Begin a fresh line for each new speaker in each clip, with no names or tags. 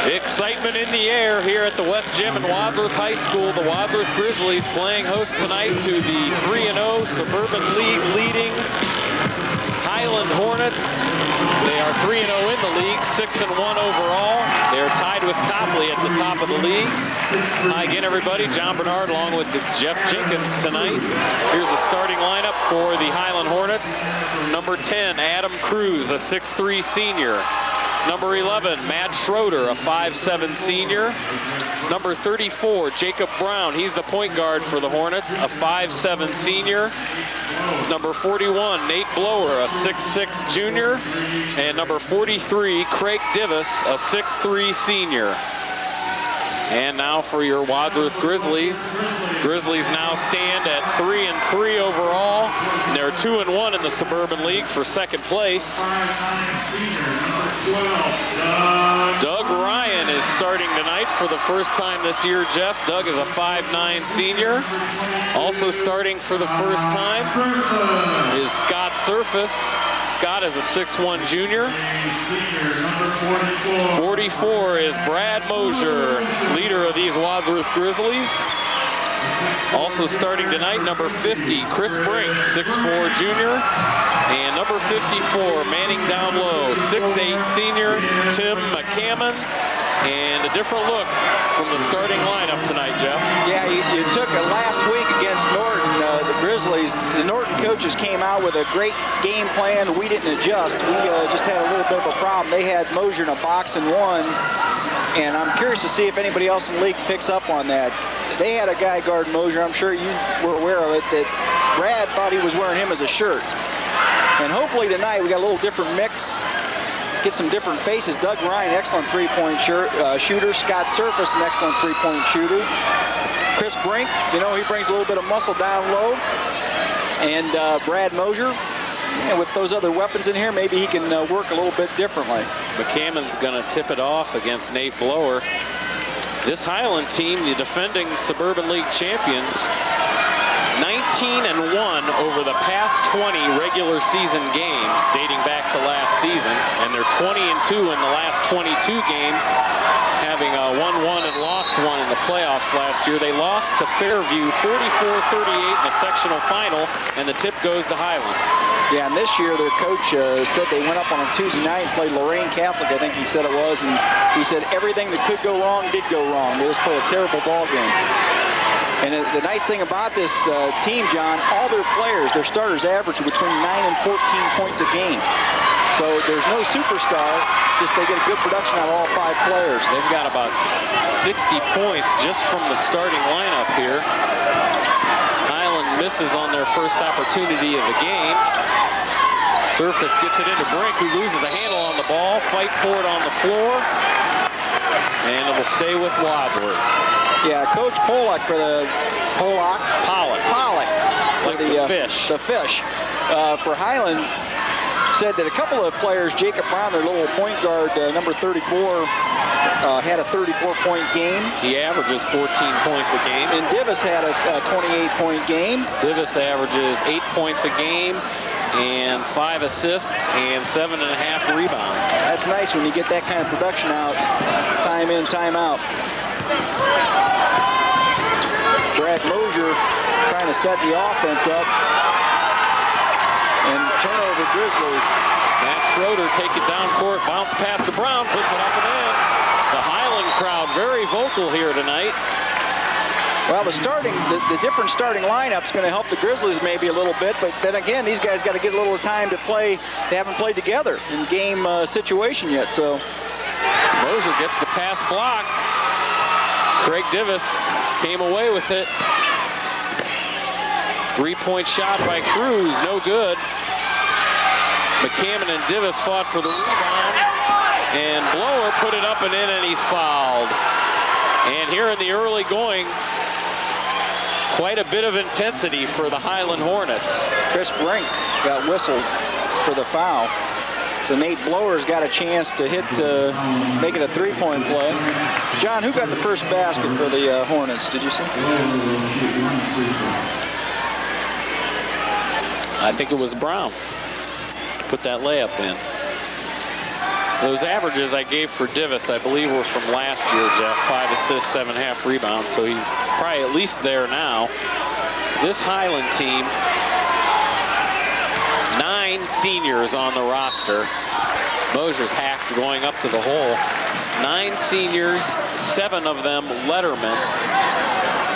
Excitement in the air here at the West Gym in Wadsworth High School. The Wadsworth Grizzlies playing host tonight to the 3-0 Suburban League leading Highland Hornets. They are 3-0 in the league, 6-1 overall. They are tied with Copley at the top of the league. Hi again, everybody. John Bernard along with Jeff Jenkins tonight. Here's the starting lineup for the Highland Hornets. Number 10, Adam Kruse, a 6'3" senior. Number 11, Matt Schroeder, a 5'7" senior. Number 34, Jacob Brown, he's the point guard for the Hornets, a 5'7" senior. Number 41, Nate Blower, a 6'6" junior. And number 43, Craig Divis, a 6'3" senior. And now for your Wadsworth Grizzlies. Grizzlies now stand at 3-3 overall. And they're 2-1 in the Suburban League for second place. Doug Ryan is starting tonight for the first time this year, Jeff. Doug is a 5'9" senior. Also starting for the first time is Scott Surface. Scott is a 6'1" junior. 44 is Brad Mosier, leader of these Wadsworth Grizzlies. Also starting tonight, number 50, Chris Brink, 6'4" junior. And number 54, manning down low, 6'8" senior, Tim McCammon. And a different look from the starting lineup tonight, Jeff.
Yeah, you took it last week against Norton, the Grizzlies. The Norton coaches came out with a great game plan. We didn't adjust. We just had a little bit of a problem. They had Mosier in a box and one, and I'm curious to see if anybody else in the league picks up on that. They had a guy guard Mosier. I'm sure you were aware of it, that Brad thought he was wearing him as a shirt. And hopefully tonight we got a little different mix. Get some different faces. Doug Ryan, excellent three-point shooter. Scott Surface, an excellent three-point shooter. Chris Brink, you know, he brings a little bit of muscle down low. And Brad Mosier, and with those other weapons in here, maybe he can work a little bit differently.
McCammon's going to tip it off against Nate Blower. This Highland team, the defending Suburban League champions, 19-1 over the past 20 regular season games dating back to last season, and they're 20-2 in the last 22 games, having won one and lost one in the playoffs last year. They lost to Fairview 44-38 in the sectional final, and the tip goes to Highland.
Yeah, and this year their coach said they went up on a Tuesday night and played Lorraine Catholic, I think he said it was, and he said everything that could go wrong did go wrong. They just played a terrible ball game. And the nice thing about this team, John, all their players, their starters average between 9 and 14 points a game. So there's no superstar, just they get a good production out of all 5 players.
They've got about 60 points just from the starting lineup here. Highland misses on their first opportunity of the game. Surface gets it into Brink, who loses a handle on the ball, fight for it on the floor, and it will stay with Wadsworth.
Yeah, Coach Pollock for the Pollock.
Like the fish.
The fish. For Highland, said that a couple of players, Jacob Brown, their little point guard, number 34, had a 34-point game.
He averages 14 points a game.
And Divis had a 28-point game.
Divis averages 8 points a game and 5 assists and 7.5 rebounds.
That's nice when you get that kind of production out, time in, time out. Brad Mosier trying to set the offense up. And turnover Grizzlies.
Matt Schroeder take it down court, bounce past the Brown, puts it up and in. The Highland crowd very vocal here tonight.
Well, the different starting lineup's going to help the Grizzlies maybe a little bit, but then again, these guys got to get a little time to play. They haven't played together in game situation yet, so.
Mosier gets the pass blocked. Craig Divis came away with it. 3-point shot by Kruse, no good. McCammon and Divis fought for the rebound, and Blower put it up and in, and he's fouled. And here in the early going, quite a bit of intensity for the Highland Hornets.
Chris Brink got whistled for the foul. So Nate Blower's got a chance to hit, make it a three-point play. John, who got the first basket for the Hornets? Did you see?
I think it was Brown. Put that layup in. Those averages I gave for Divis, I believe, were from last year, Jeff. 5 assists, 7.5 rebounds, so he's probably at least there now. This Highland team, 9 seniors on the roster. Mosier's hacked going up to the hole. 9 seniors, 7 of them lettermen.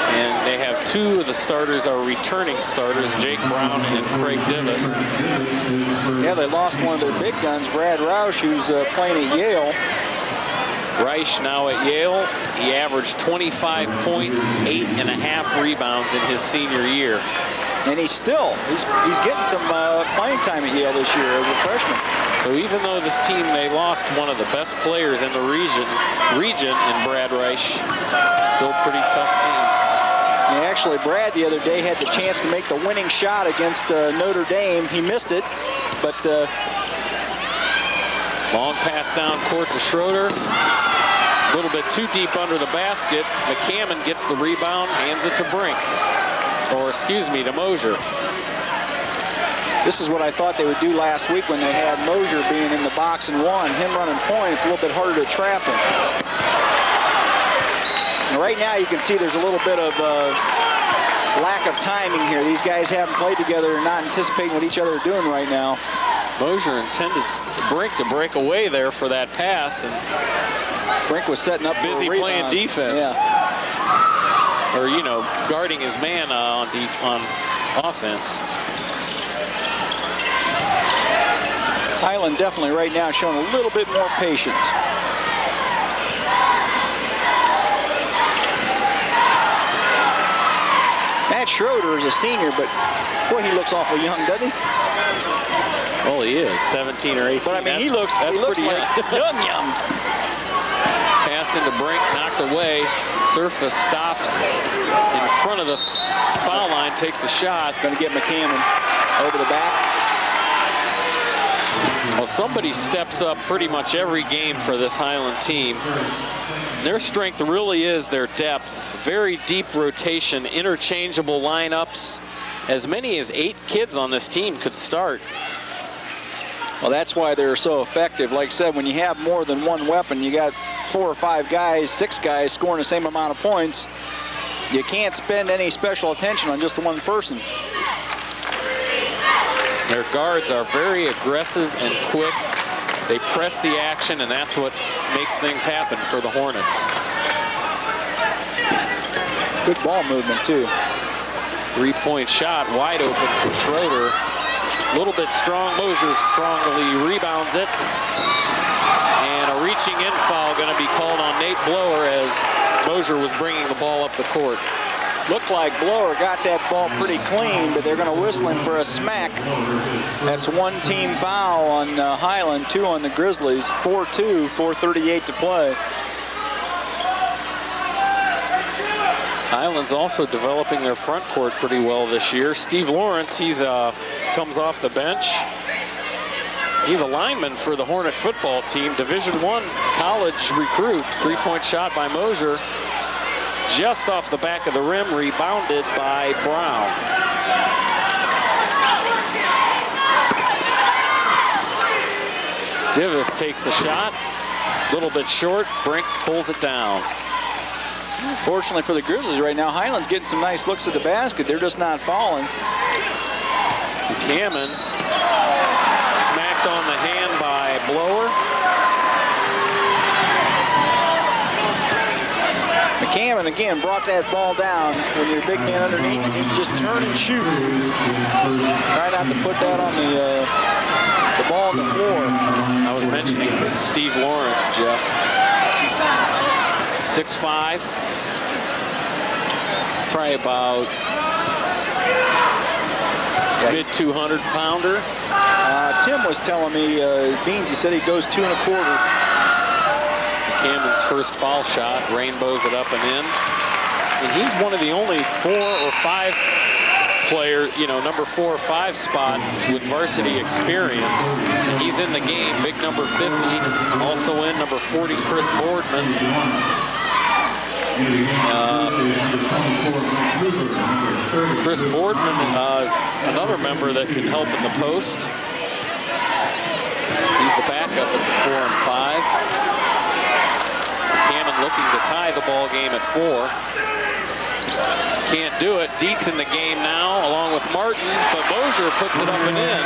And they have 2 of the starters are returning starters, Jake Brown and Craig Divis.
Yeah, they lost one of their big guns, Brad Roush, who's playing at Yale.
Reich now at Yale. He averaged 25 points, 8.5 rebounds in his senior year.
And he's getting some playing time at Yale this year as a freshman.
So even though this team, they lost one of the best players in the region in Brad Reich, still pretty tough team.
Yeah, actually, Brad the other day had the chance to make the winning shot against Notre Dame. He missed it, but
long pass down court to Schroeder. A little bit too deep under the basket. McCammon gets the rebound, hands it to Brink. Or excuse me, to Mosier.
This is what I thought they would do last week when they had Mosier being in the box and one. Him running point, it's a little bit harder to trap him. And right now you can see there's a little bit of lack of timing here. These guys haven't played together and not anticipating what each other are doing right now.
Mosier intended Brink to break away there for that pass, and
Brink was setting up
busy
for a
playing
rebound.
defense.
Yeah.
Or, you know, guarding his man on offense.
Highland definitely right now showing a little bit more patience. Matt Schroeder is a senior, but boy, he looks awful young, doesn't he?
Well, he is 17 or 18.
But I mean, he looks
pretty
like young.
Pass into Brink, knocked away. Surface stops in front of the foul line, takes a shot.
Going to get McCammon over the back.
Well, somebody steps up pretty much every game for this Highland team. Their strength really is their depth. Very deep rotation, interchangeable lineups. As many as 8 kids on this team could start.
Well, that's why they're so effective. Like I said, when you have more than one weapon, you got 4 or 5 guys, 6 guys scoring the same amount of points. You can't spend any special attention on just one person.
Their guards are very aggressive and quick. They press the action, and that's what makes things happen for the Hornets.
Good ball movement, too.
3-point shot, wide open for Schroeder. A little bit strong. Mosier strongly rebounds it. And a reaching in foul going to be called on Nate Blower as Mosier was bringing the ball up the court.
Looked like Blower got that ball pretty clean, but they're going to whistle him for a smack. That's 1 team foul on Highland, 2 on the Grizzlies. 4-2, 4:38 to play.
Highland's also developing their front court pretty well this year. Steve Lawrence, he's comes off the bench. He's a lineman for the Hornet football team, Division I college recruit. 3-point shot by Mosier. Just off the back of the rim, rebounded by Brown. Divis takes the shot, a little bit short. Brink pulls it down.
Fortunately for the Grizzlies right now, Highland's getting some nice looks at the basket. They're just not falling.
McCammon smacked on the hand by Blower.
McCammon again brought that ball down. When you're a big man underneath, you can just turn and shoot. Try not to put that on the ball on the floor.
I was mentioning Steve Lawrence, Jeff. 6'5", probably about mid 200 pounder.
Tim was telling me, Beans, he said he goes 2 1/4.
McCammon's first foul shot, rainbows it up and in. And he's one of the only 4 or 5 player, you know, number 4 or 5 spot with varsity experience. And he's in the game, big number 50. Also in number 40, Chris Boardman. Chris Boardman is another member that can help in the post. He's the backup at the 4 and 5. Cannon looking to tie the ball game at 4. Can't do it. Dietz in the game now, along with Martin, but Mosier puts it up and in.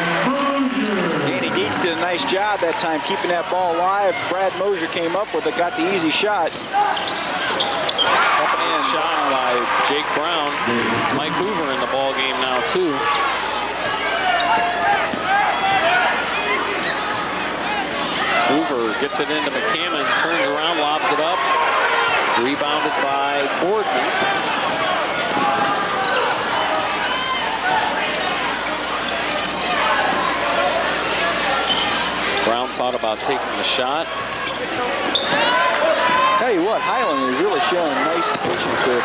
Danny Dietz did a nice job that time keeping that ball alive. Brad Mosier came up with it, got the easy shot. Up and in.
Shot by Jake Brown. Mike Hoover in the ball game now too. Hoover gets it into McCammon, turns around, lobs it up. Rebounded by Boardman. Brown thought about taking the shot.
Tell you what, Highland is really showing nice patience here.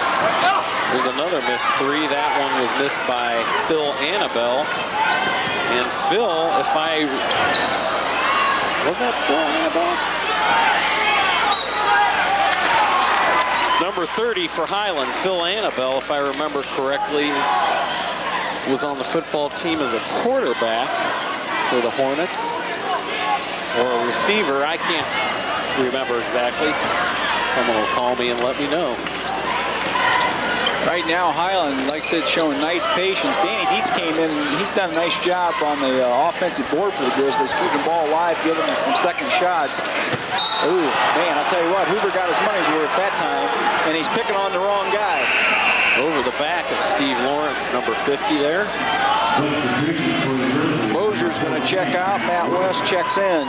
There's another missed 3. That one was missed by Phil Annibale. And Phil, if I... Was that Phil Annibale? Number 30 for Highland, Phil Annibale, if I remember correctly, was on the football team as a quarterback for the Hornets. Or a receiver, I can't remember exactly. Someone will call me and let me know.
Right now, Highland, like I said, showing nice patience. Danny Dietz came in. He's done a nice job on the offensive board for the Grizzlies, keeping the ball alive, giving them some second shots. Ooh, man, I'll tell you what, Hoover got his money's worth that time, and he's picking on the wrong guy.
Over the back of Steve Lawrence, number 50 there.
Mosier's going to check out. Matt West checks in.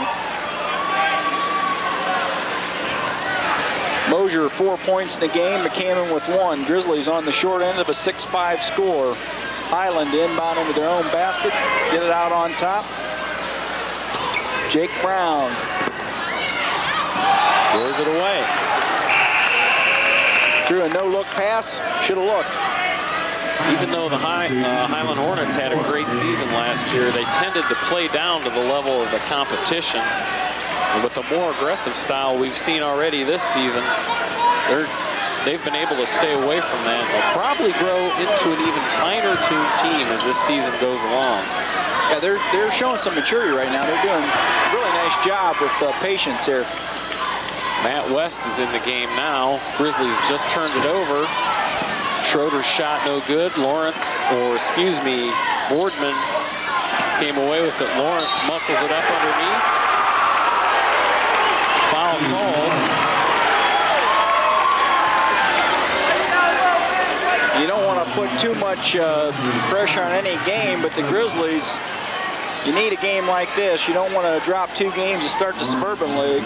Mosier 4 points in the game, McCammon with 1. Grizzlies on the short end of a 6-5 score. Highland inbound into their own basket, get it out on top. Jake Brown.
Throws it away.
Threw a no-look pass, should have looked.
Even though the Highland Hornets had a great season last year, they tended to play down to the level of the competition. And with the more aggressive style we've seen already this season, they've been able to stay away from that. They'll probably grow into an even finer-tuned team as this season goes along.
Yeah, they're showing some maturity right now. They're doing a really nice job with patience here.
Matt West is in the game now. Grizzlies just turned it over. Schroeder's shot no good. Boardman came away with it. Lawrence muscles it up underneath. Foul called.
You don't want to put too much pressure on any game, but the Grizzlies, you need a game like this. You don't want to drop 2 games to start the Suburban League.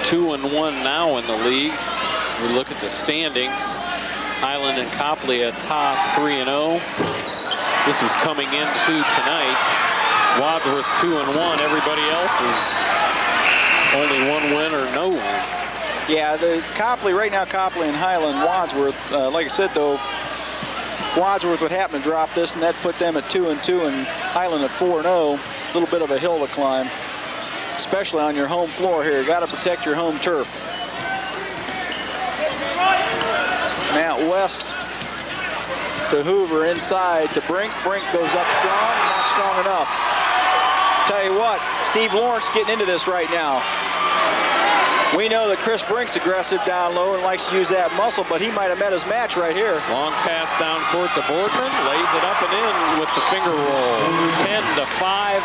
2-1 now in the league. We look at the standings. Highland and Copley at top 3-0. This was coming into tonight. Wadsworth 2-1. Everybody else is only 1 win or no wins.
Yeah, right now, Copley and Highland, Wadsworth. Like I said, though, if Wadsworth would happen to drop this, and that put them at 2-2, and Highland at 4-0. A little bit of a hill to climb, especially on your home floor here. You got to protect your home turf. Matt West to Hoover inside to Brink. Brink goes up strong, not strong enough. Tell you what, Steve Lawrence getting into this right now. We know that Chris Brink's aggressive down low and likes to use that muscle, but he might have met his match right here.
Long pass down court to Boardman, lays it up and in with the finger roll. 10-5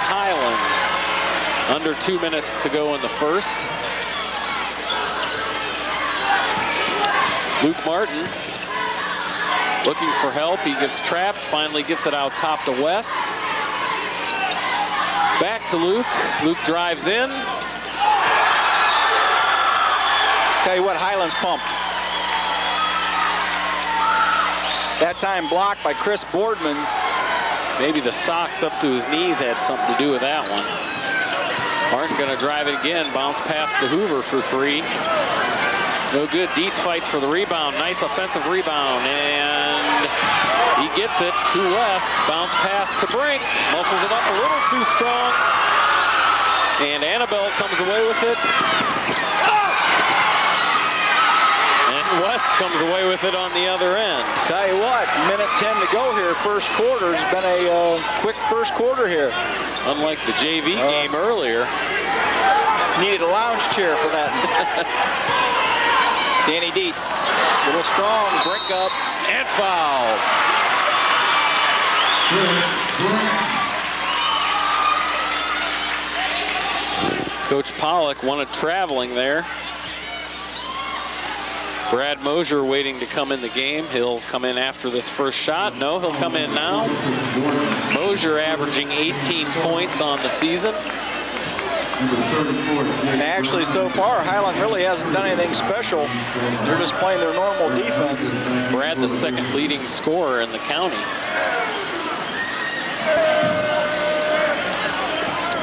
Highland. Under 2 minutes to go in the first. Luke Martin looking for help. He gets trapped, finally gets it out top to West. Back to Luke. Luke drives in.
Tell you what, Highland's pumped. That time blocked by Chris Boardman.
Maybe the socks up to his knees had something to do with that one. Martin gonna drive it again. Bounce pass to Hoover for 3. No good. Dietz fights for the rebound. Nice offensive rebound, and he gets it to West. Bounce pass to Brink. Muscles it up a little too strong, and Annibale comes away with it. West comes away with it on the other end.
Tell you what, minute 10 to go here. First quarter's been a quick first quarter here.
Unlike the JV game earlier.
Needed a lounge chair for that. Danny Dietz, a little strong, Brink up,
and foul. Coach Pollock wanted traveling there. Brad Mosier waiting to come in the game. He'll come in after this first shot. No, he'll come in now. Mosier averaging 18 points on the season.
And actually, so far, Highland really hasn't done anything special. They're just playing their normal defense.
Brad, the second leading scorer in the county.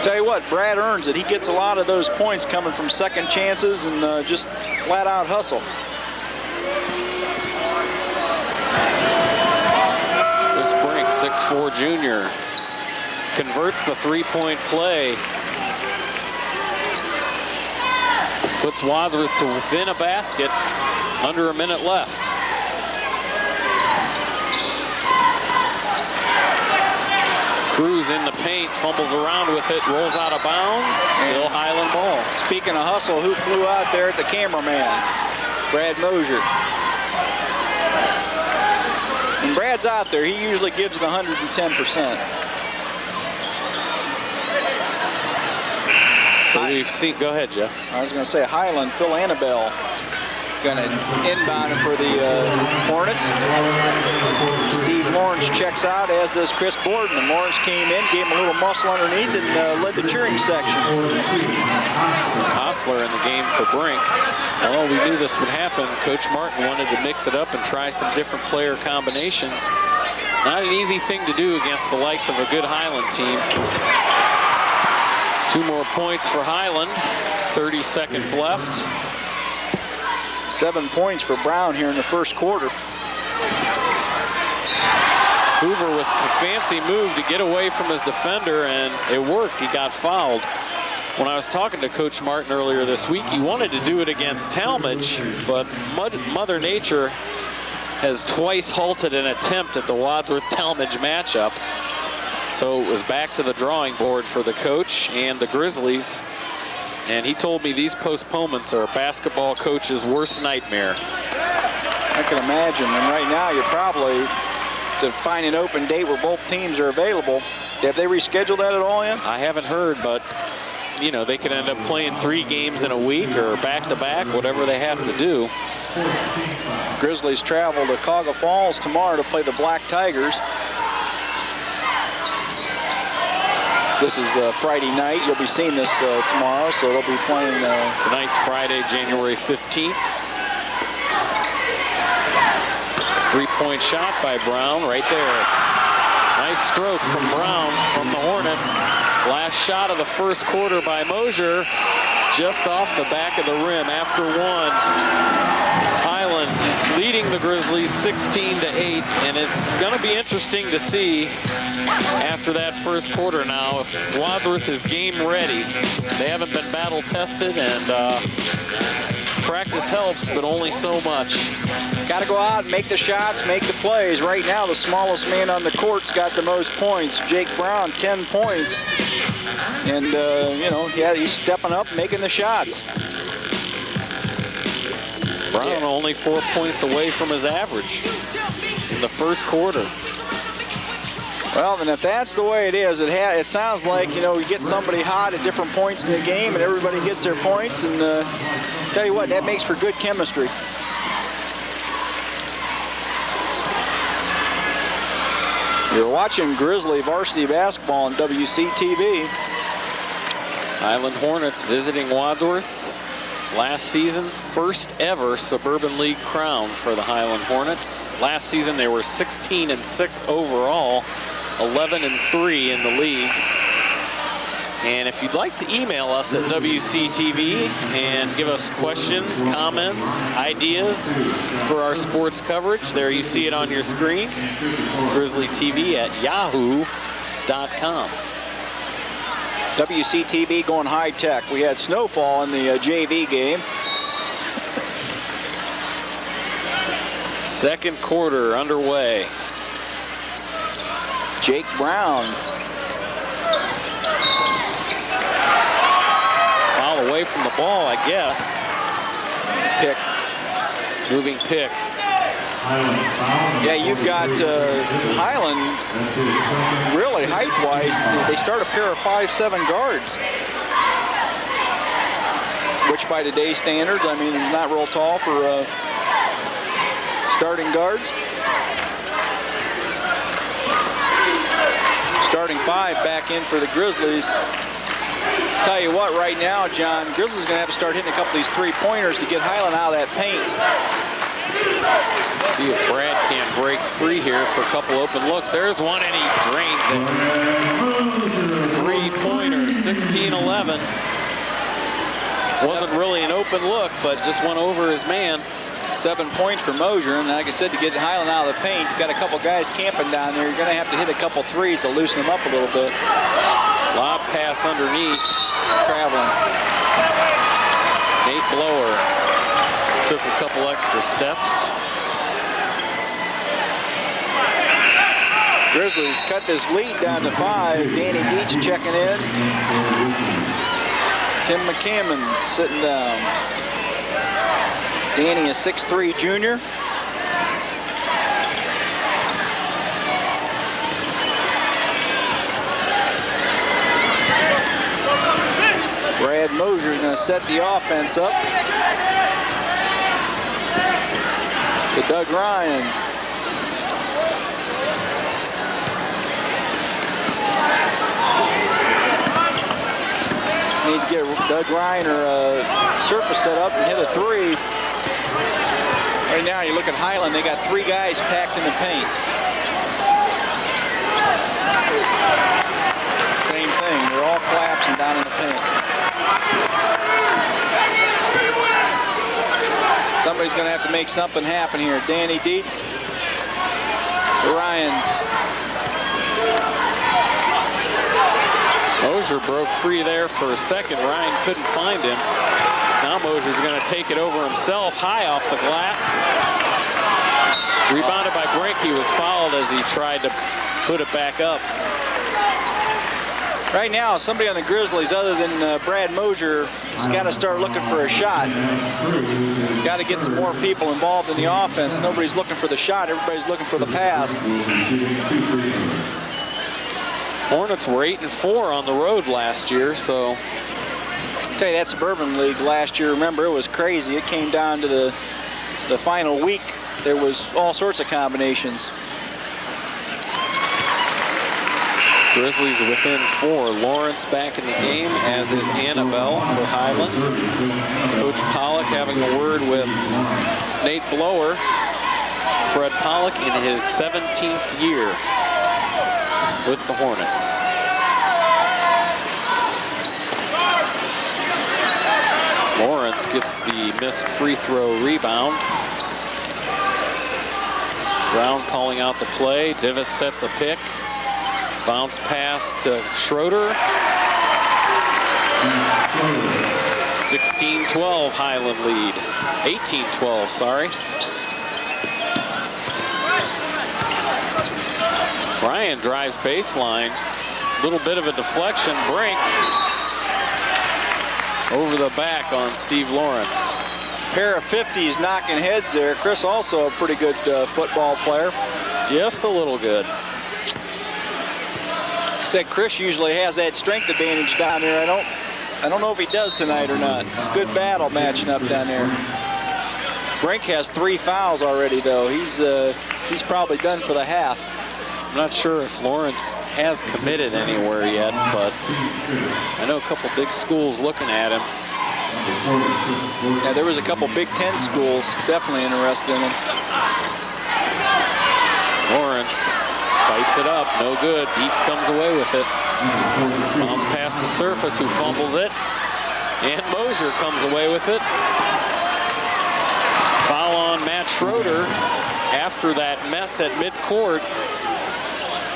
Tell you what, Brad earns it. He gets a lot of those points coming from second chances and just flat-out hustle.
This Brink, 6'4" junior, converts the three-point play. Puts Wadsworth to within a basket, under a minute left. Kruse in the paint, fumbles around with it, rolls out of bounds, still Highland ball.
Speaking of hustle, who flew out there at the cameraman? Brad Mosier. When Brad's out there, he usually gives it 110%.
So we've seen, go ahead, Jeff.
I was going to say Highland, Phil Annibale, going to inbound for the Hornets. Steve Lawrence checks out, as does Chris Boardman. Lawrence came in, gave him a little muscle underneath, and led the cheering section.
Hostler in the game for Brink. Well, we knew this would happen. Coach Martin wanted to mix it up and try some different player combinations. Not an easy thing to do against the likes of a good Highland team. 2 more points for Highland. 30 seconds left.
7 points for Brown here in the first quarter.
Hoover with a fancy move to get away from his defender, and it worked. He got fouled. When I was talking to Coach Martin earlier this week, he wanted to do it against Talmadge, but Mother Nature has twice halted an attempt at the Wadsworth-Talmadge matchup. So it was back to the drawing board for the coach and the Grizzlies. And he told me these postponements are a basketball coach's worst nightmare.
I can imagine. And right now, you're probably to find an open date where both teams are available. Have they rescheduled that at all yet?
I haven't heard, but you know, they could end up playing 3 games in a week or back-to-back, whatever they have to do.
Grizzlies travel to Cauga Falls tomorrow to play the Black Tigers. This is Friday night. You'll be seeing this tomorrow, so they'll be playing.
Tonight's Friday, January 15th. 3-point shot by Brown right there. Nice stroke from Brown from the Hornets. Last shot of the first quarter by Mosier, just off the back of the rim after 1. Highland leading the Grizzlies 16-8, and it's going to be interesting to see after that first quarter now if Wadsworth is game ready. They haven't been battle tested, and practice helps, but only so much.
Got to go out and make the shots, make the plays. Right now, the smallest man on the court's got the most points. Jake Brown, 10 points. And, you know, yeah, he's stepping up, making the shots.
Brown only 4 points away from his average in the first quarter.
Well, and if that's the way it is, it sounds like, you know, you get somebody hot at different points in the game and everybody gets their points, and tell you what, that makes for good chemistry. You're watching Grizzly varsity basketball on WCTV.
Highland Hornets visiting Wadsworth. Last season, first ever Suburban League crown for the Highland Hornets. Last season, they were 16-6 overall, 11-3 in the league. And if you'd like to email us at WCTV and give us questions, comments, ideas for our sports coverage, there you see it on your screen, grizzlytv@yahoo.com.
WCTV going high tech. We had snowfall in the JV game.
Second quarter underway.
Jake Brown.
Foul away from the ball, I guess.
Pick.
Moving pick.
Yeah, you've got Highland, really height-wise, they start a pair of 5'7" guards. Which by today's standards, I mean, is not real tall for starting guards. Starting 5 back in for the Grizzlies. Tell you what, right now, John, Grizzlies going to have to start hitting a couple of these three-pointers to get Highland out of that paint.
See if Brad can't break free here for a couple open looks. There's one, and he drains it. Three-pointer, 16-11. Wasn't really an open look, but just went over his man.
7 points for Mosier, and like I said, to get Highland out of the paint, you've got a couple guys camping down there. You're going to have to hit a couple threes to loosen them up a little bit.
Lob pass underneath.
Traveling.
Nate Blower took a couple extra steps.
Grizzlies cut this lead down to 5. Danny Dietz checking in. Tim McCammon sitting down. Danny, a 6'3" junior. Brad Mosier's going to set the offense up. To Doug Ryan. Need to get Doug Ryan or a surface set up and hit a three. Right now, you look at Highland, they got 3 guys packed in the paint. Same thing, they're all collapsing down in the paint. Somebody's going to have to make something happen here. Danny Dietz, Ryan.
Mosier broke free there for a second. Ryan couldn't find him. Now Mosier's going to take it over himself, high off the glass. Rebounded by Brink. He was fouled as he tried to put it back up.
Right now, somebody on the Grizzlies other than Brad Mosier has got to start looking for a shot. Got to get some more people involved in the offense. Nobody's looking for the shot. Everybody's looking for the pass.
Hornets were 8-4 on the road last year, so.
I'll tell you, that Suburban League last year, remember, it was crazy. It came down to the final week. There was all sorts of combinations.
Grizzlies within 4. Lawrence back in the game, as is Annibale for Highland. Coach Pollock having a word with Nate Blower. Fred Pollock in his 17th year with the Hornets. Lawrence gets the missed free throw rebound. Brown calling out the play. Divis sets a pick. Bounce pass to Schroeder. 16-12 Highland lead. 18-12, sorry. Ryan drives baseline. Little bit of a deflection. Brink over the back on Steve Lawrence.
Pair of 50s knocking heads there. Chris also a pretty good football player.
Just a little good.
Said Chris usually has that strength advantage down there. I don't know if he does tonight or not. It's a good battle matching up down there. Brink has 3 fouls already though. He's probably done for the half.
I'm not sure if Lawrence has committed anywhere yet, but I know a couple big schools looking at him.
Yeah, there was a couple Big Ten schools definitely interested in him.
Lawrence Fights it up, no good. Dietz comes away with it. Bounce past the surface, who fumbles it. And Mosier comes away with it. Foul on Matt Schroeder after that mess at midcourt.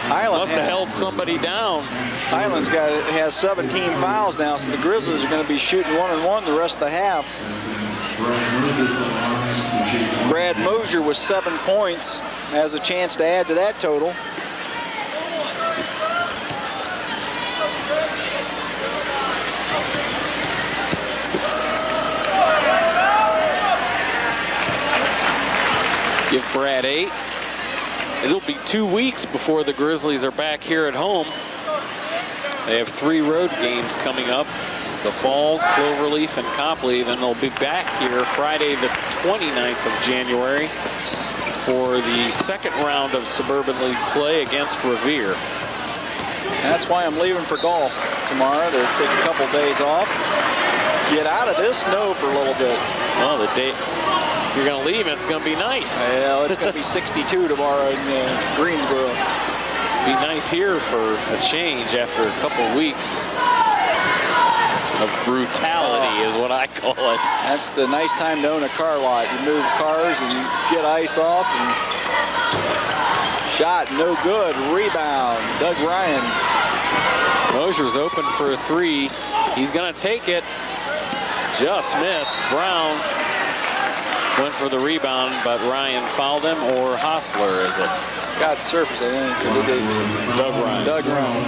Highland
must have held somebody down.
Highland's has 17 fouls now, so the Grizzlies are going to be shooting 1-and-1 the rest of the half. Brad Mosier with 7 points has a chance to add to that total.
Give Brad 8. It'll be 2 weeks before the Grizzlies are back here at home. They have 3 road games coming up. The Falls, Cloverleaf, and Copley. Then they'll be back here Friday the 29th of January for the second round of Suburban League play against Revere.
That's why I'm leaving for golf tomorrow, to take a couple days off. Get out of this snow for a little bit.
Well, the day you're going to leave, it's going to be nice.
Well, it's going to be 62 tomorrow in Greensboro.
Be nice here for a change after a couple weeks of brutality, is what I call it.
That's the nice time to own a car lot. You move cars and you get ice off. And shot, no good. Rebound, Doug Ryan.
Mosier's open for a 3. He's going to take it. Just missed. Brown went for the rebound, but Ryan fouled him, or Hostler, is it?
Scott Surface, I think.
Doug Ryan.
Doug Ryan.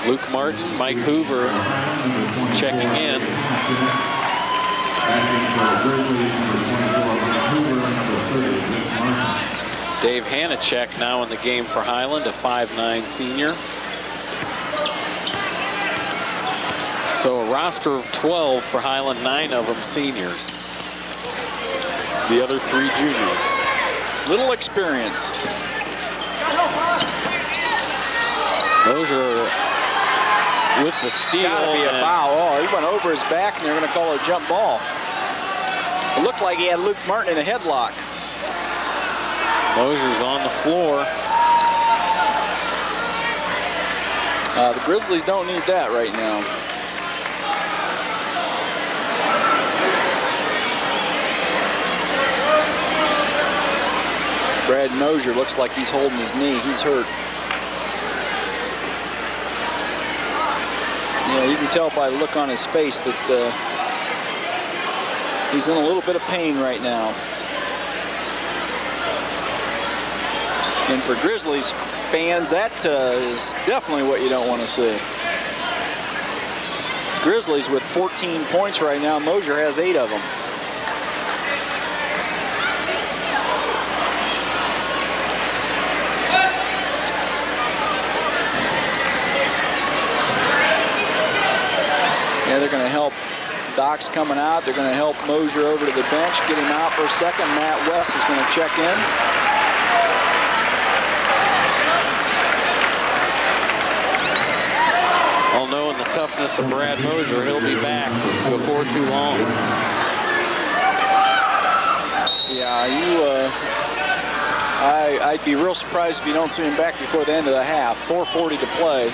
Luke Martin, Mike Hoover checking in. Dave Hanicak now in the game for Highland, a 5'9" senior. So a roster of 12 for Highland, 9 of them seniors. The other 3 juniors.
Little experience.
Mosier with the steal.
Gotta be a foul. Oh, he went over his back, and they're going to call it a jump ball. It looked like he had Luke Martin in a headlock.
Mosier's on the floor.
The Grizzlies don't need that right now. Brad Mosier looks like he's holding his knee. He's hurt. Yeah, you can tell by the look on his face that he's in a little bit of pain right now. And for Grizzlies fans, that is definitely what you don't want to see. Grizzlies with 14 points right now. Mosier has 8 of them. Yeah, they're going to help. Doc's coming out. They're going to help Mosier over to the bench, get him out for a second. Matt West is going to check in.
All knowing the toughness of Brad Mosier, he'll be back before too long.
Yeah, I'd be real surprised if you don't see him back before the end of the half. 4:40 to play.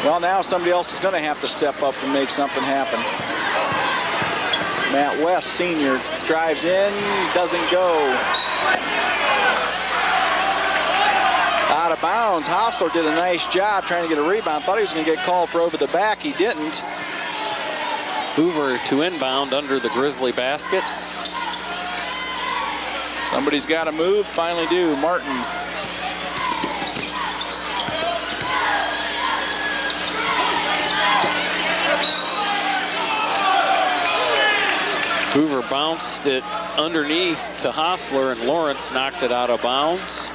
Well, now somebody else is going to have to step up and make something happen. Matt West, senior, drives in, doesn't go. Out of bounds. Hostler did a nice job trying to get a rebound. Thought he was going to get called for over the back. He didn't.
Hoover to inbound under the Grizzly basket.
Somebody's got to move. Finally do. Martin.
Hoover bounced it underneath to Hostler, and Lawrence knocked it out of bounds.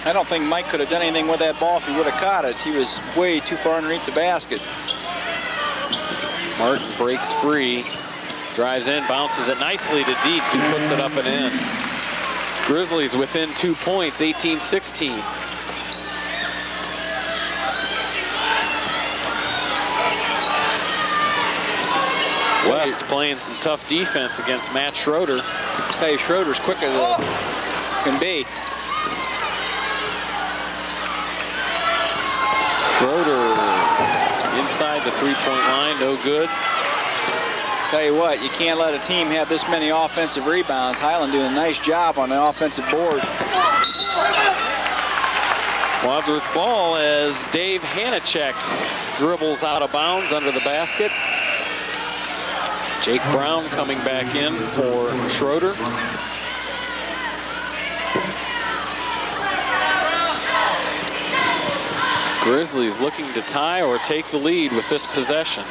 I don't think Mike could have done anything with that ball if he would have caught it. He was way too far underneath the basket.
Martin breaks free, drives in, bounces it nicely to Dietz, who puts it up and in. Grizzlies within 2 points, 18-16. West playing some tough defense against Matt Schroeder.
I'll tell you, Schroeder's quick as it can be.
Schroeder inside the three-point line, no good.
Tell you what, you can't let a team have this many offensive rebounds. Highland doing a nice job on the offensive board.
Wadsworth ball as Dave Hanicak dribbles out of bounds under the basket. Jake Brown coming back in for Schroeder. Grizzlies looking to tie or take the lead with this possession.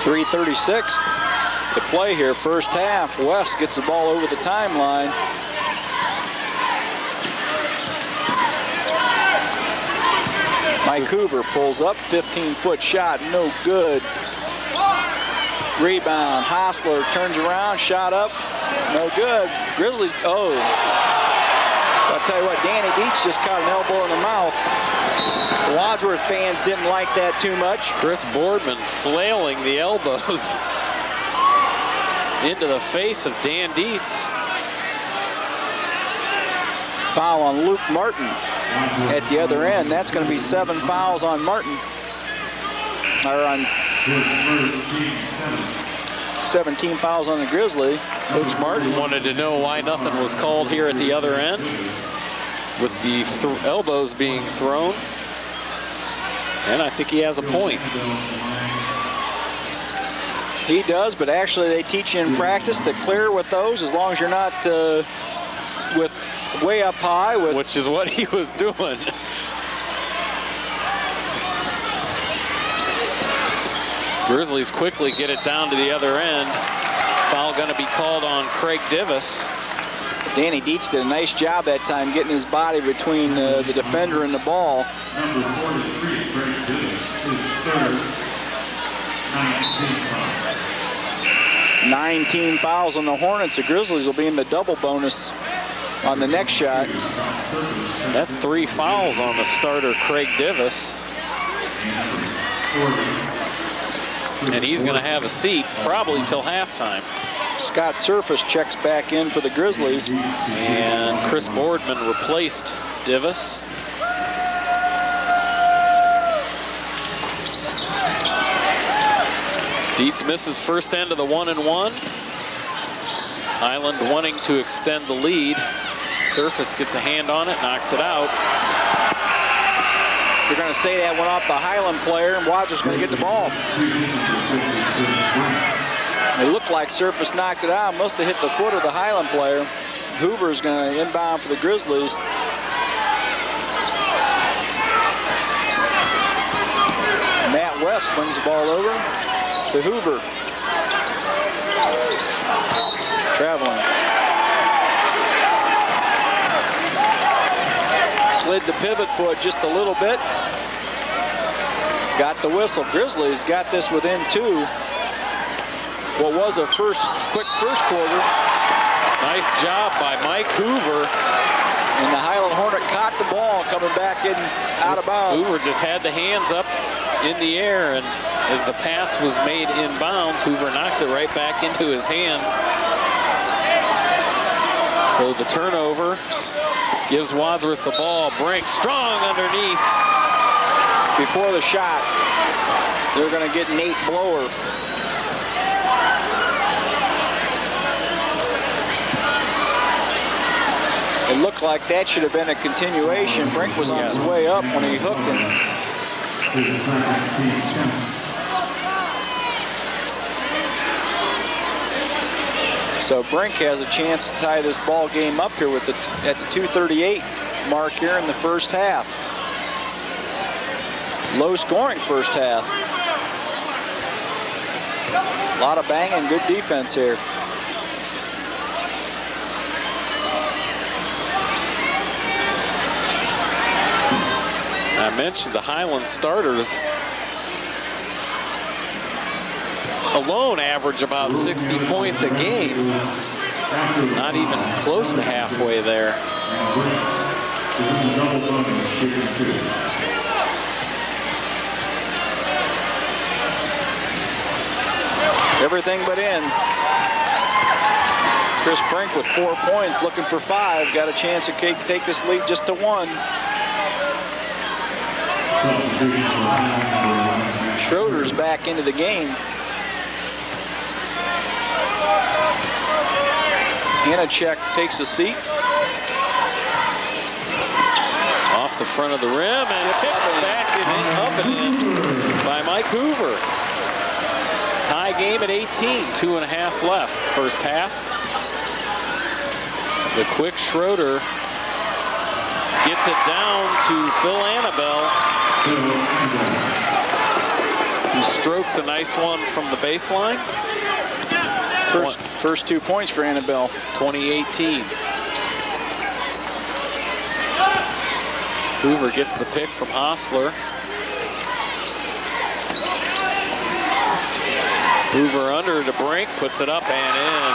3:36 to play here, first half. West gets the ball over the timeline. Mike Hoover pulls up, 15-foot shot, no good. Rebound, Hostler turns around, shot up, no good. Grizzlies, oh. I'll tell you what, Danny Dietz just caught an elbow in the mouth. The Wadsworth fans didn't like that too much.
Chris Boardman flailing the elbows into the face of Dan Dietz.
Foul on Luke Martin at the other end. That's going to be 7 fouls on Martin. Or on 17 fouls on the Grizzlies.
Coach Martin wanted to know why nothing was called here at the other end with the elbows being thrown. And I think he has a point.
He does, but actually they teach you in practice to clear with those as long as you're not with way up high.
Which is what he was doing. Grizzlies quickly get it down to the other end. Foul going to be called on Craig Divis.
Danny Dietz did a nice job that time getting his body between the defender and the ball.
Number 43, Craig Divis, his third, 19
19
fouls.
fouls on the Hornets. The Grizzlies will be in the double bonus on the next shot.
That's 3 fouls on the starter, Craig Divis. And he's going to have a seat probably till halftime.
Scott Surface checks back in for the Grizzlies.
And Chris Boardman replaced Divis. Dietz misses first end of the 1-and-1. Highland wanting to extend the lead. Surface gets a hand on it, knocks it out.
They're going to say that went off the Highland player, and Wadsworth's going to get the ball. It looked like Surface knocked it out. Must have hit the foot of the Highland player. Hoover's going to inbound for the Grizzlies. Matt West brings the ball over to Hoover. Traveling. Slid the pivot foot just a little bit. Got the whistle. Grizzlies got this within 2. What was a quick first quarter.
Nice job by Mike Hoover.
And the Highland Hornet caught the ball coming back in out of bounds.
Hoover just had the hands up in the air, and as the pass was made inbounds, Hoover knocked it right back into his hands. So the turnover gives Wadsworth the ball. Brink strong underneath.
Before the shot, they're going to get Nate Blower. It looked like that should have been a continuation. Brink was on his way up when he hooked him. So Brink has a chance to tie this ball game up here with at the 2:38 mark here in the first half. Low scoring first half. A lot of banging, good defense here.
I mentioned the Highland starters alone average about 60 points a game. Not even close to halfway there.
everything but in. Chris Brink with 4 points, looking for 5. Got a chance to take this lead just to 1. Schroeder's back into the game. Hanicak takes a seat.
Off the front of the rim and tipped back and up and in by Mike Hoover. Tie game at 18, 2.5 left, first half. The quick Schroeder gets it down to Phil Annibale, who strokes a nice one from the baseline.
First 2 points for Annibale.
2018. Hoover gets the pick from Hostler. Hoover under to Brink, puts it up and in.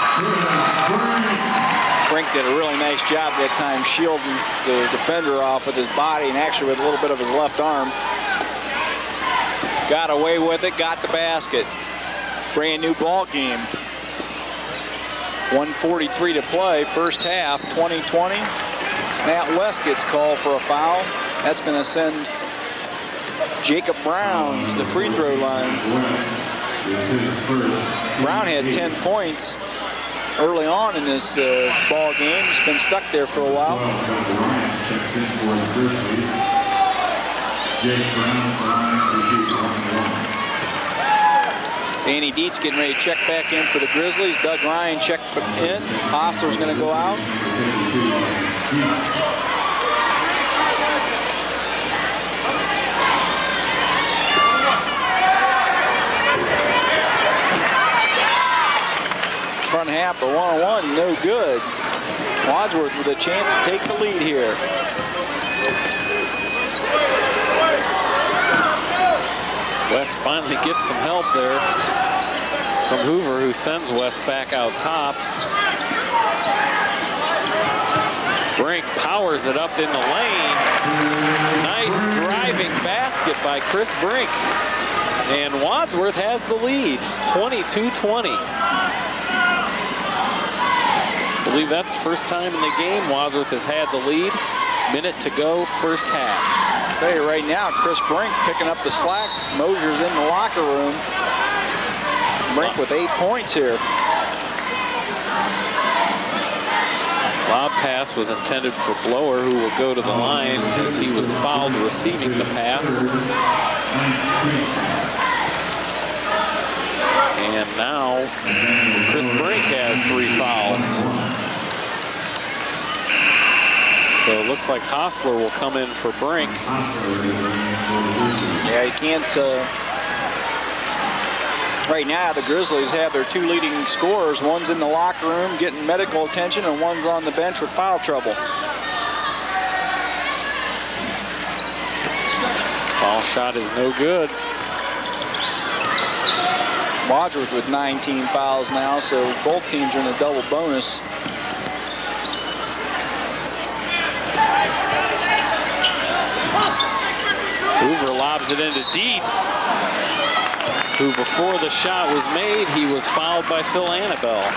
Brink did a really nice job that time shielding the defender off with his body and actually with a little bit of his left arm. Got away with it, got the basket. Brand new ball game. 1:43 to play, first half, 20-20. Matt West gets called for a foul. That's going to send Jacob Brown to the free throw line. Brown had 10 points early on in this ball game. He's been stuck there for a while. Danny Dietz getting ready to check back in for the Grizzlies. Doug Ryan checked in. Hostler's going to go out. Front half, a one-on-one, no good. Wadsworth with a chance to take the lead here.
West finally gets some help there from Hoover, who sends West back out top. Brink powers it up in the lane. Nice driving basket by Chris Brink. And Wadsworth has the lead, 22-20. I believe that's the first time in the game Wadsworth has had the lead. Minute to go, first half.
I'll tell you right now, Chris Brink picking up the slack. Mosier's in the locker room. Brink with 8 points here.
Lob pass was intended for Blower, who will go to the line as he was fouled receiving the pass. And now Chris Brink has 3 fouls. So it looks like Hostler will come in for Brink.
Yeah, you can't. Right now, the Grizzlies have their 2 leading scorers. One's in the locker room getting medical attention, and one's on the bench with foul trouble.
Foul shot is no good.
Wadsworth with 19 fouls now, so both teams are in a double bonus.
Hoover lobs it into Dietz, who before the shot was made, he was fouled by Phil Annibale.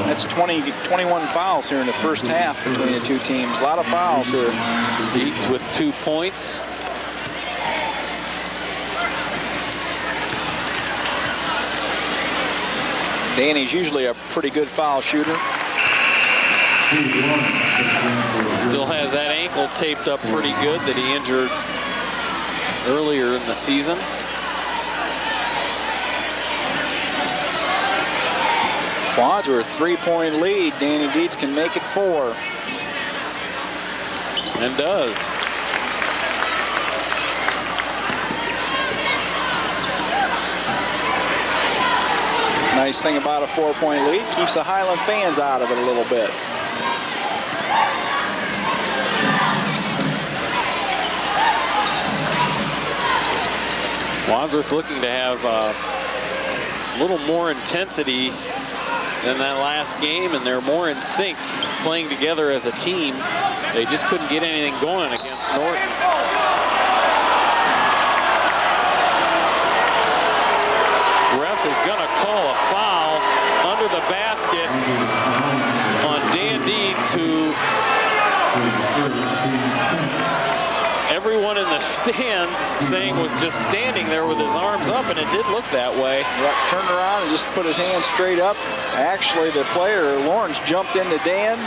That's 21 fouls here in the first half between the 2 teams. A lot of fouls here.
Dietz with 2 points.
Danny's usually a pretty good foul shooter.
Still has that ankle taped up pretty good that he injured earlier in the season.
Wadsworth 3-point lead. Danny Dietz can make it 4.
And does.
Nice thing about a 4-point lead, keeps the Highland fans out of it a little bit.
Wadsworth looking to have a little more intensity than that last game, and they're more in sync, playing together as a team. They just couldn't get anything going against Norton. Ref is going to call a foul under the basket on Dan Dietz, who everyone in the stands saying was just standing there with his arms up, and it did look that way.
Yep, turned around and just put his hands straight up. Actually, the player, Lawrence, jumped into Dan.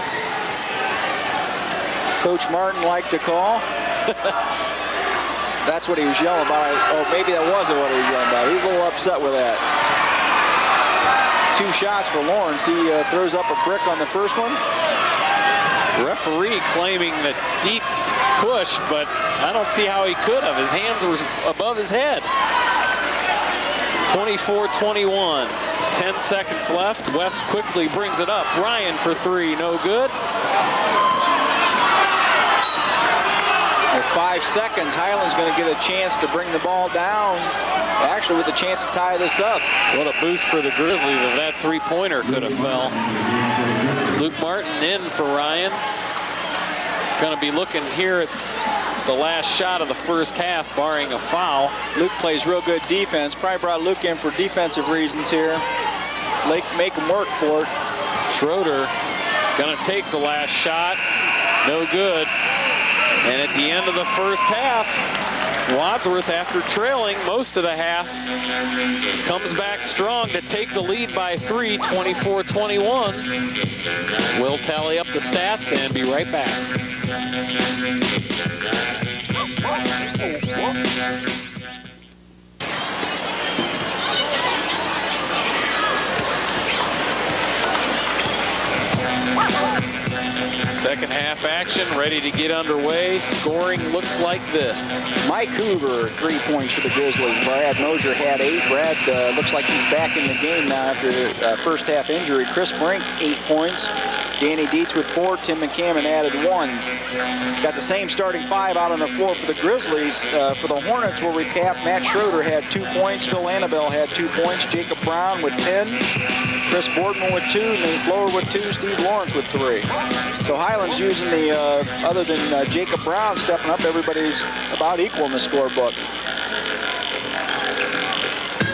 Coach Martin liked to call. That's what he was yelling about. Oh, maybe that wasn't what he was yelling about. He's a little upset with that. 2 shots for Lawrence. He throws up a brick on the first one.
Referee claiming that Dietz pushed, but I don't see how he could have. His hands were above his head. 24-21. 10 seconds left. West quickly brings it up. Ryan for 3, no good.
At 5 seconds, Highland's going to get a chance to bring the ball down. Actually, with a chance to tie this up.
What a boost for the Grizzlies if that 3-pointer could have fell. Luke Martin in for Ryan. Going to be looking here at the last shot of the first half, barring a foul.
Luke plays real good defense. Probably brought Luke in for defensive reasons here. Make him work for it.
Schroeder going to take the last shot. No good. And at the end of the first half, Wadsworth, after trailing most of the half, comes back strong to take the lead by 3, 24-21. We'll tally up the stats and be right back. Second half action ready to get underway. Scoring looks like this.
Mike Hoover, 3 points for the Grizzlies. Brad Mosier had 8. Brad looks like he's back in the game now after first half injury. Chris Brink, 8 points. Danny Dietz with 4. Tim McCammon added 1. Got the same starting 5 out on the floor for the Grizzlies. For the Hornets, we'll recap. Matt Schroeder had 2 points. Phil Annibale had 2 points. Jacob Brown with 10. Chris Boardman with 2. Nate Flower with 2. Steve Lawrence with 3. So Highland's using the, other than Jacob Brown stepping up, everybody's about equal in the scorebook.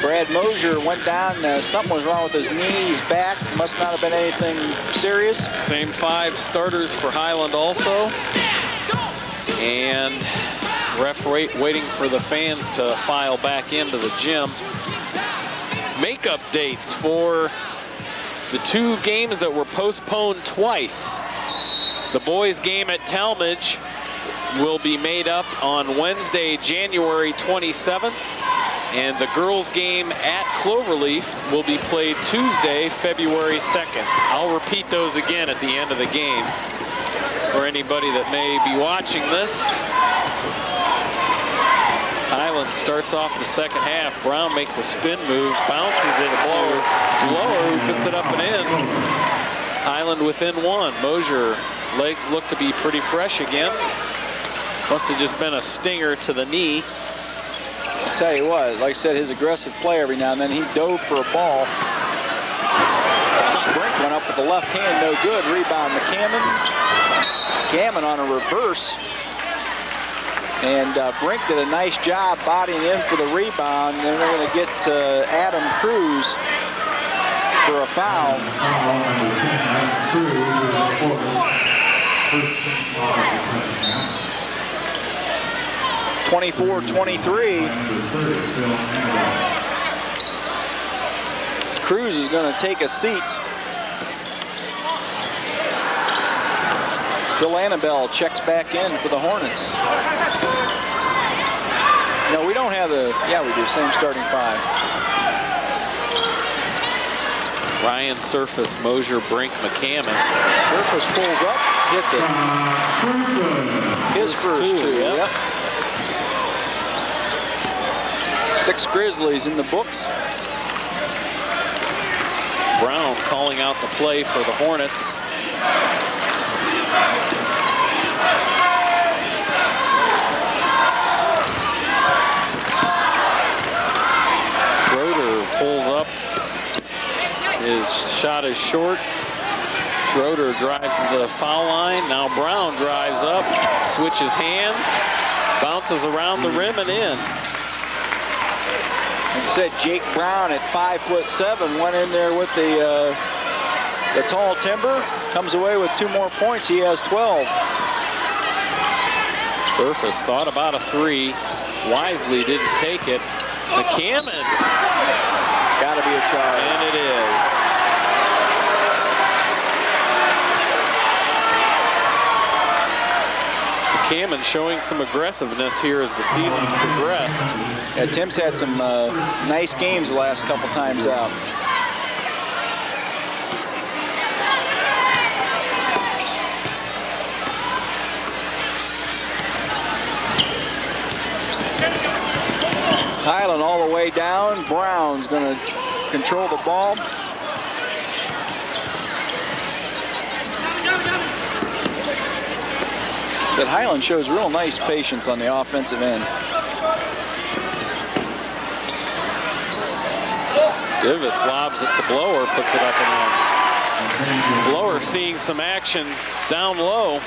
Brad Mosier went down. Something was wrong with his knee. He's back. Must not have been anything serious.
Same 5 starters for Highland also. And ref waiting for the fans to file back into the gym. Makeup dates for the 2 games that were postponed twice. The boys' game at Talmadge will be made up on Wednesday, January 27th. And the girls' game at Cloverleaf will be played Tuesday, February 2nd. I'll repeat those again at the end of the game for anybody that may be watching this. Highland starts off the second half. Brown makes a spin move, bounces it to Lower, who puts it up and in. Highland within 1. Mosier, legs look to be pretty fresh again. Must have just been a stinger to the knee.
I'll tell you what, like I said, his aggressive play every now and then. He dove for a ball. Just Brink went up with the left hand, no good. Rebound McCammon. McCammon on a reverse. And Brink did a nice job bodying in for the rebound. And then we're going to get Adam Kruse for a foul. 24-23. Kruse is going to take a seat. Phil Annibale checks back in for the Hornets. No, we don't have the, yeah, we do, same starting 5.
Ryan, Surface, Mosier, Brink, McCammon.
Surface pulls up, hits it. His first 2, yep. 6 Grizzlies in the books.
Brown calling out the play for the Hornets. Schroeder pulls up His shot is short. Schroeder drives to the foul line. Now Brown drives up, switches hands, bounces around the rim and in.
Like I said, Jake Brown at 5'7" went in there with the tall timber. Comes away with 2 more points. He has 12.
Surface thought about a 3. Wisely didn't take it. McCammon.
Got to be a charge.
And it is. McCammon showing some aggressiveness here as the season's progressed.
Yeah, Tim's had some nice games the last couple times out. Highland all the way down. Brown's going to control the ball. Said Highland shows real nice patience on the offensive end.
Divis lobs it to Blower, puts it up and in. Blower seeing some action down low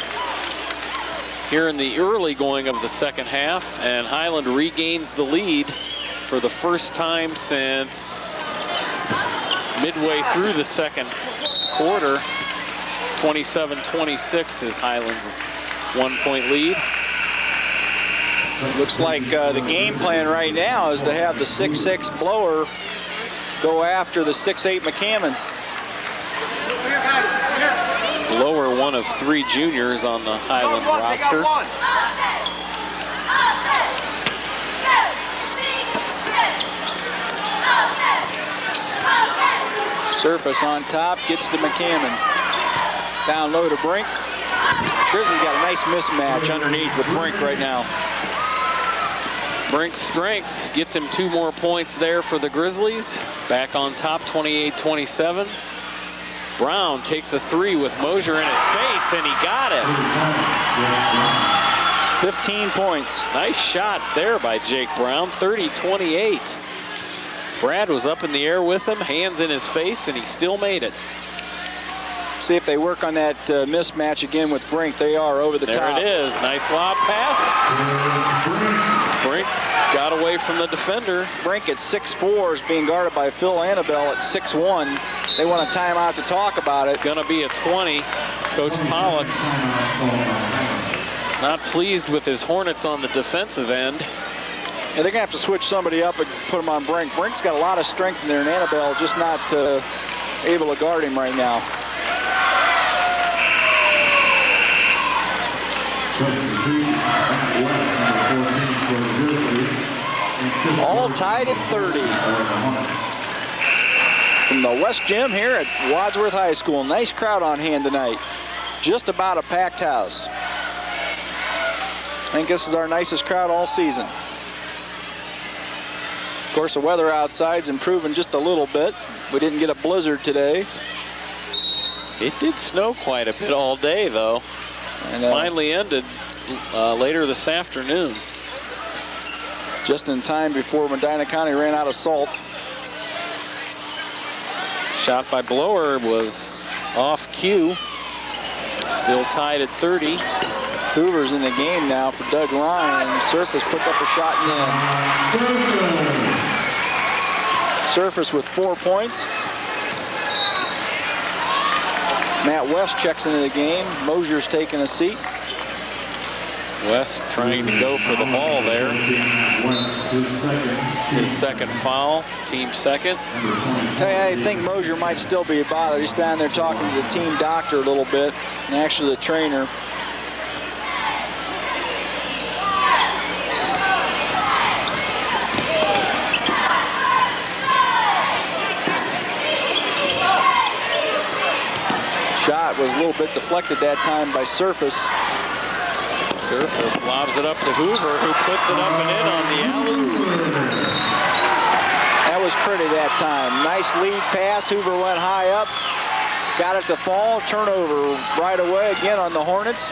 here in the early going of the second half, and Highland regains the lead for the first time since midway through the second quarter. 27-26 is Highland's 1-point lead.
Looks like the game plan right now is to have the 6'6" Blower go after the 6'8" McCammon.
Blower, one of 3 juniors on the Highland roster.
Surface on top, gets to McCammon. Down low to Brink. Grizzlies got a nice mismatch underneath with Brink right now.
Brink's strength gets him 2 more points there for the Grizzlies. Back on top, 28-27. Brown takes a 3 with Mosier in his face, and he got it.
15 points.
Nice shot there by Jake Brown, 30-28. Brad was up in the air with him, hands in his face, and he still made it.
See if they work on that mismatch again with Brink. They are over the top.
There it is. Nice lob pass. Brink got away from the defender.
Brink at 6'4" is being guarded by Phil Annibale at 6'1". They want a timeout to talk about it.
It's going to be a 20. Coach Pollock not pleased with his Hornets on the defensive end.
Yeah, they're going to have to switch somebody up and put him on Brink. Brink's got a lot of strength in there, and Annibale just not able to guard him right now. All tied at 30. From the West Gym here at Wadsworth High School. Nice crowd on hand tonight. Just about a packed house. I think this is our nicest crowd all season. Of course, the weather outside's improving just a little bit. We didn't get a blizzard today.
It did snow quite a bit all day, though. And finally ended later this afternoon.
Just in time before Medina County ran out of salt.
Shot by Blower was off cue. Still tied at 30.
Hoover's in the game now for Doug Ryan. Surface puts up a shot and in. Surface with 4 points. Matt West checks into the game. Mosier's taking a seat.
West trying to go for the ball there. His second foul, team second.
Tell you, I think Mosier might still be bothered. He's down there talking to the team doctor a little bit, and actually the trainer. Shot was a little bit deflected that time by Surface.
Surface lobs it up to Hoover, who puts it up and in on the alley.
That was pretty that time. Nice lead pass. Hoover went high up. Got it to fall. Turnover right away again on the Hornets.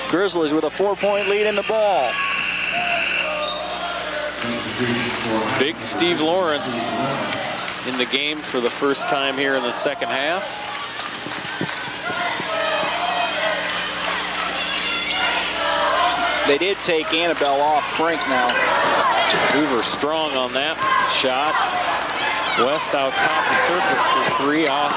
Grizzlies with a 4-point lead in the ball.
Big Steve Lawrence in the game for the first time here in the second half.
They did take Annibale off Brink now.
Hoover strong on that shot. West out top the surface for 3 off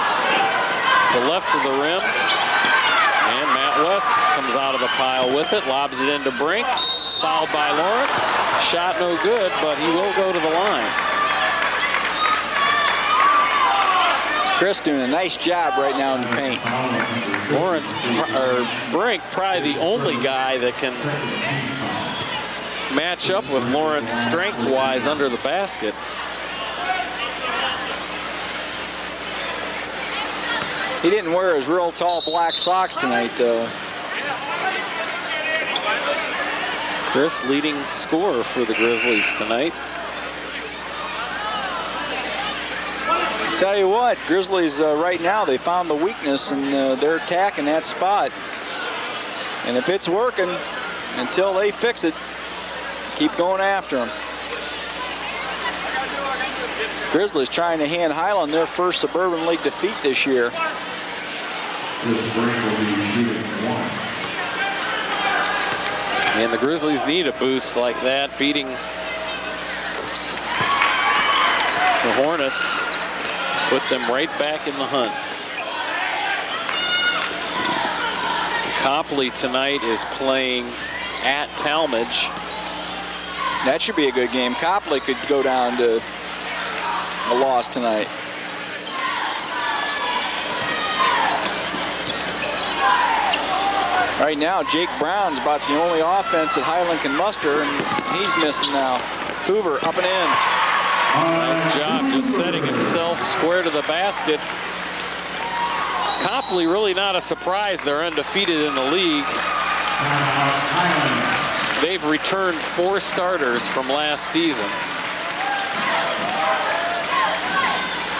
the left of the rim. And Matt West comes out of the pile with it, lobs it into Brink. Fouled by Lawrence. Shot no good, but he will go to the line.
Chris doing a nice job right now in the paint.
Lawrence, or Brink, probably the only guy that can match up with Lawrence strength-wise under the basket.
He didn't wear his real tall black socks tonight, though.
Chris, leading scorer for the Grizzlies tonight.
Tell you what, Grizzlies right now, they found the weakness and they're attacking that spot. And if it's working, until they fix it, keep going after them. Grizzlies trying to hand Highland their first Suburban League defeat this year.
And the Grizzlies need a boost like that, beating the Hornets. Put them right back in the hunt. Copley tonight is playing at Talmadge.
That should be a good game. Copley could go down to a loss tonight. Right now, Jake Brown's about the only offense that Highland can muster, and he's missing now. Hoover up and in.
Nice job just setting himself square to the basket. Copley really not a surprise. They're undefeated in the league. They've returned 4 starters from last season.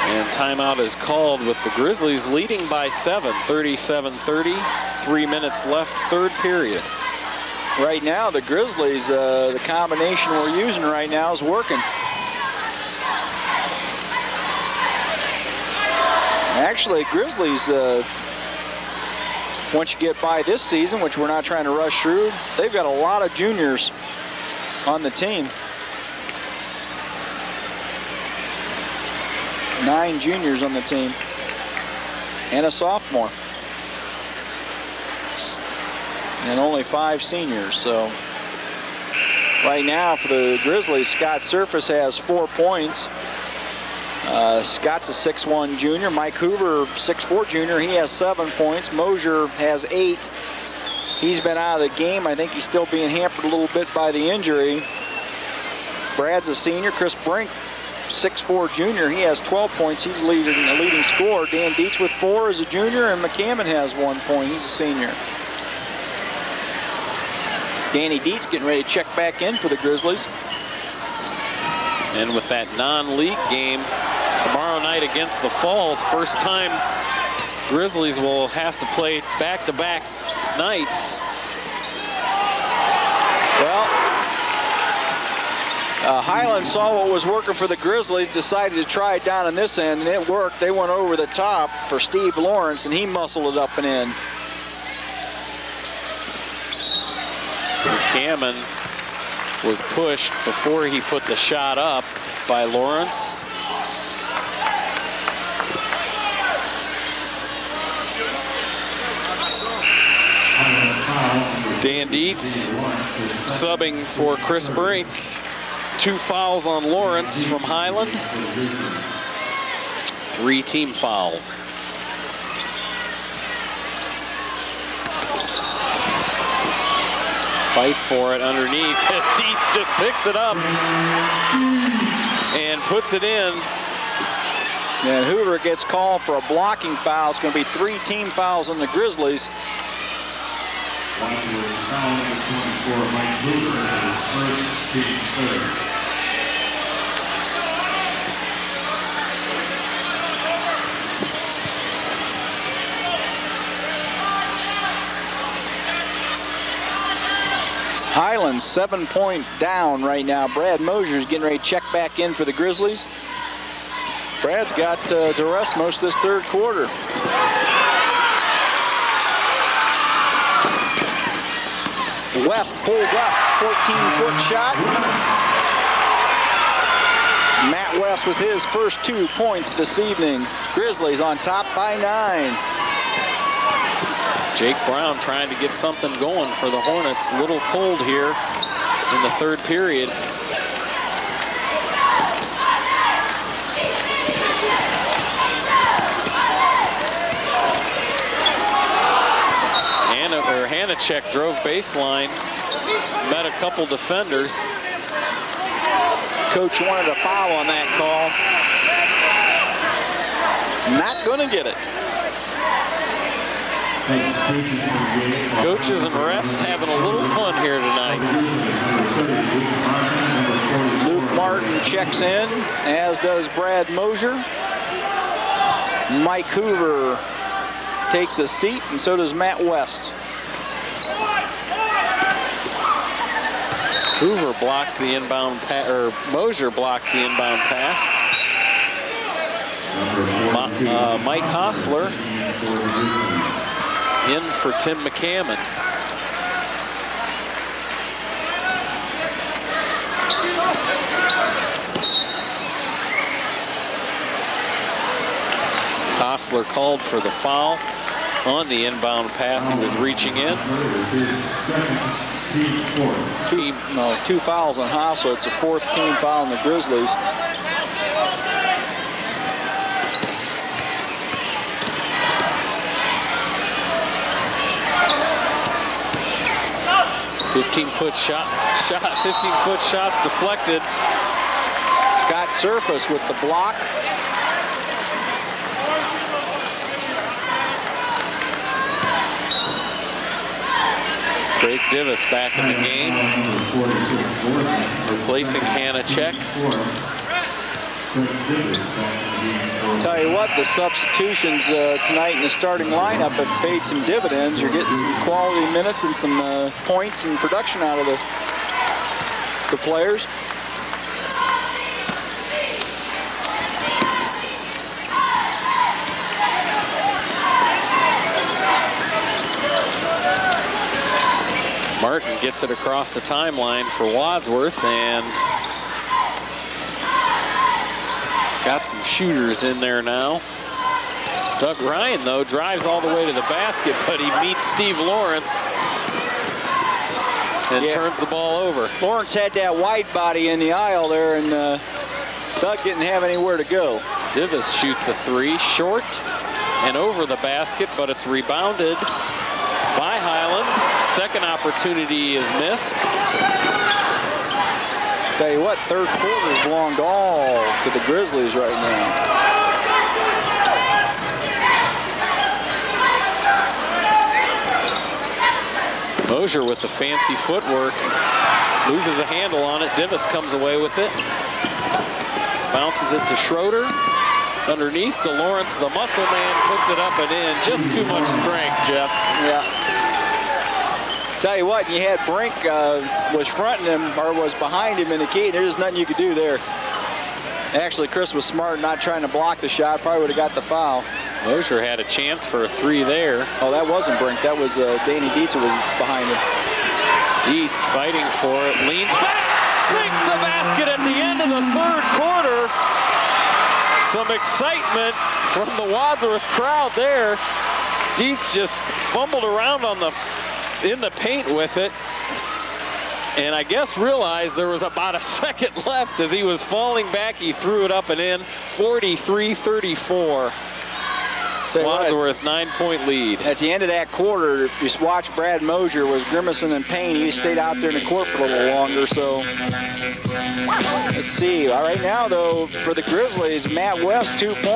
And timeout is called with the Grizzlies leading by 7, 37-30. 3 minutes left, third period.
Right now, the Grizzlies, the combination we're using right now is working. Actually, Grizzlies, once you get by this season, which we're not trying to rush through, they've got a lot of juniors on the team. 9 juniors on the team and a sophomore. And only 5 seniors. So right now for the Grizzlies, Scott Surface has 4 points. Scott's a 6'1" junior. Mike Hoover, 6'4" junior. He has 7 points. Mosier has 8. He's been out of the game. I think he's still being hampered a little bit by the injury. Brad's a senior. Chris Brink, 6'4" junior. He has 12 points. He's the leading scorer. Dan Dietz with 4 as a junior, and McCammon has 1 point. He's a senior. Danny Dietz getting ready to check back in for the Grizzlies.
And with that non-league game tomorrow night against the Falls, first time Grizzlies will have to play back-to-back nights.
Well, Highland saw what was working for the Grizzlies, decided to try it down on this end, and it worked. They went over the top for Steve Lawrence, and he muscled it up and in.
McCammon was pushed before he put the shot up by Lawrence. Dan Dietz subbing for Chris Brink. 2 fouls on Lawrence from Highland. 3 team fouls. Fight for it underneath. Dietz just picks it up and puts it in.
And Hoover gets called for a blocking foul. It's going to be 3 team fouls on the Grizzlies.
Wadsworth foul number 24, Mike Hoover, his first team third.
Highland 7-point down right now. Brad Mosier's getting ready to check back in for the Grizzlies. Brad's got to rest most of this third quarter. West pulls up, 14-foot shot. Matt West with his first 2 points this evening. Grizzlies on top by 9.
Jake Brown trying to get something going for the Hornets. A little cold here in the third period. Hanicak drove baseline, met a couple defenders.
Coach wanted a foul on that call. Not going to get it.
Coaches and refs having a little fun here tonight.
Luke Martin checks in, as does Brad Mosier. Mike Hoover takes a seat, and so does Matt West.
Hoover blocks the inbound pass, or Mosier blocked the inbound pass. Mike Hostler in for Tim McCammon. Hostler called for the foul on the inbound pass. He was reaching in.
Two fouls on Hostler. It's a 4th team foul on the Grizzlies.
Fifteen-foot shot. 15-foot shots deflected.
Scott Surface with the block.
Craig Divis back in the game, replacing Hanicak.
Tell you what, the substitutions tonight in the starting lineup have paid some dividends. You're getting some quality minutes and some points and production out of the players.
Martin gets it across the timeline for Wadsworth, and got some shooters in there now. Doug Ryan, though, drives all the way to the basket, but he meets Steve Lawrence and turns the ball over.
Lawrence had that wide body in the aisle there, and Doug didn't have anywhere to go.
Divis shoots a 3, short and over the basket, but it's rebounded by Highland. Second opportunity is missed.
Tell you what, third quarter's belonged all to the Grizzlies right now.
Mosier with the fancy footwork. Loses a handle on it. Divis comes away with it. Bounces it to Schroeder. Underneath to Lawrence. The muscle man puts it up and in. Just too much strength, Jeff.
Yeah. Tell you what, you had Brink was fronting him, or was behind him in the key. There's nothing you could do there. Actually, Chris was smart, not trying to block the shot. Probably would have got the foul.
Mosier had a chance for a 3 there.
Oh, that wasn't Brink. That was Danny Dietz who was behind him.
Dietz fighting for it, leans back, makes the basket at the end of the third quarter. Some excitement from the Wadsworth crowd there. Dietz just fumbled around in the paint with it, and I guess realized there was about a second left. As he was falling back, he threw it up and in. 43-34. Wadsworth 9-point lead.
At the end of that quarter, you watch Brad Mosier was grimacing in pain. He stayed out there in the court for a little longer. So let's see. All right, now though, for the Grizzlies, Matt West 2 points.